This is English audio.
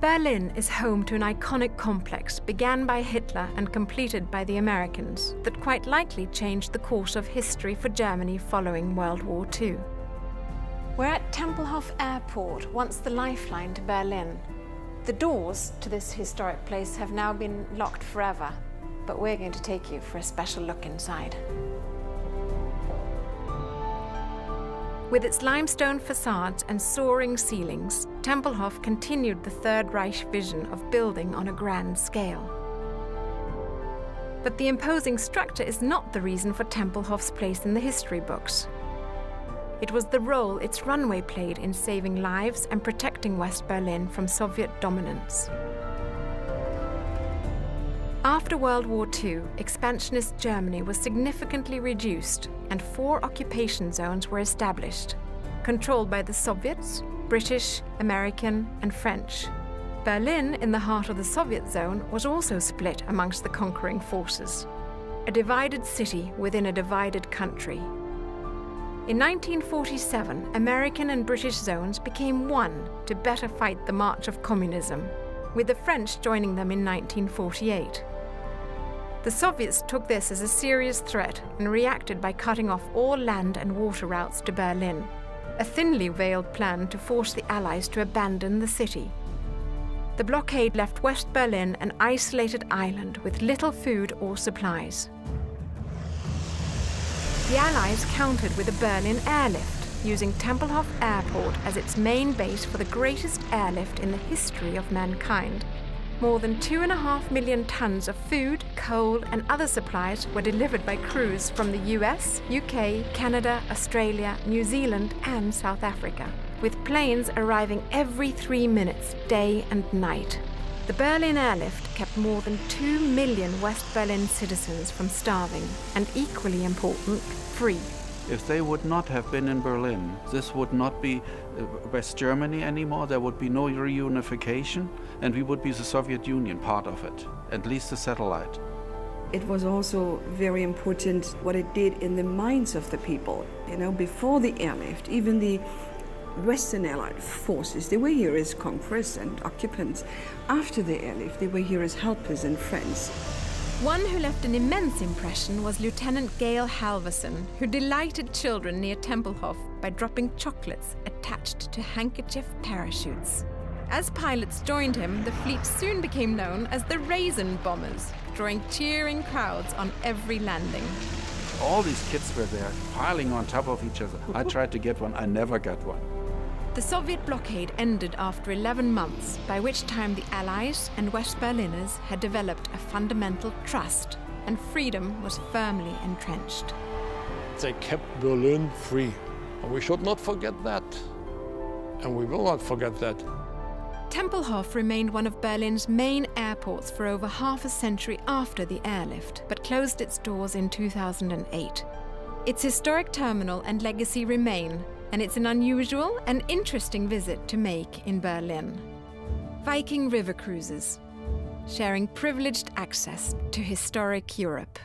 Berlin is home to an iconic complex began by Hitler and completed by the Americans that quite likely changed the course of history for Germany following World War II. We're at Tempelhof Airport, once the lifeline to Berlin. The doors to this historic place have now been locked forever, but we're going to take you for a special look inside. With its limestone facades and soaring ceilings, Tempelhof continued the Third Reich vision of building on a grand scale. But the imposing structure is not the reason for Tempelhof's place in the history books. It was the role its runway played in saving lives and protecting West Berlin from Soviet dominance. After World War II, expansionist Germany was significantly reduced and 4 occupation zones were established, controlled by the Soviets, British, American and French. Berlin, in the heart of the Soviet zone, was also split amongst the conquering forces. A divided city within a divided country. In 1947, American and British zones became one to better fight the march of communism, with the French joining them in 1948. The Soviets took this as a serious threat and reacted by cutting off all land and water routes to Berlin, a thinly veiled plan to force the Allies to abandon the city. The blockade left West Berlin an isolated island with little food or supplies. The Allies countered with a Berlin airlift, using Tempelhof Airport as its main base for the greatest airlift in the history of mankind. More than 2.5 million tons of food, coal and other supplies were delivered by crews from the US, UK, Canada, Australia, New Zealand and South Africa, with planes arriving every 3 minutes, day and night. The Berlin airlift kept more than 2 million West Berlin citizens from starving, and equally important, free. If they would not have been in Berlin, this would not be West Germany anymore. There would be no reunification, and we would be the Soviet Union, part of it, at least a satellite. It was also very important what it did in the minds of the people. You know, before the airlift, even the Western Allied forces, they were here as conquerors and occupants. After the airlift, they were here as helpers and friends. One who left an immense impression was Lieutenant Gail Halverson, who delighted children near Tempelhof by dropping chocolates attached to handkerchief parachutes. As pilots joined him, the fleet soon became known as the Raisin Bombers, drawing cheering crowds on every landing. All these kids were there, piling on top of each other. I tried to get one, I never got one. The Soviet blockade ended after 11 months, by which time the Allies and West Berliners had developed a fundamental trust, and freedom was firmly entrenched. They kept Berlin free, and we should not forget that. And we will not forget that. Tempelhof remained one of Berlin's main airports for over half a century after the airlift, but closed its doors in 2008. Its historic terminal and legacy remain, and it's an unusual and interesting visit to make in Berlin. Viking river cruises, sharing privileged access to historic Europe.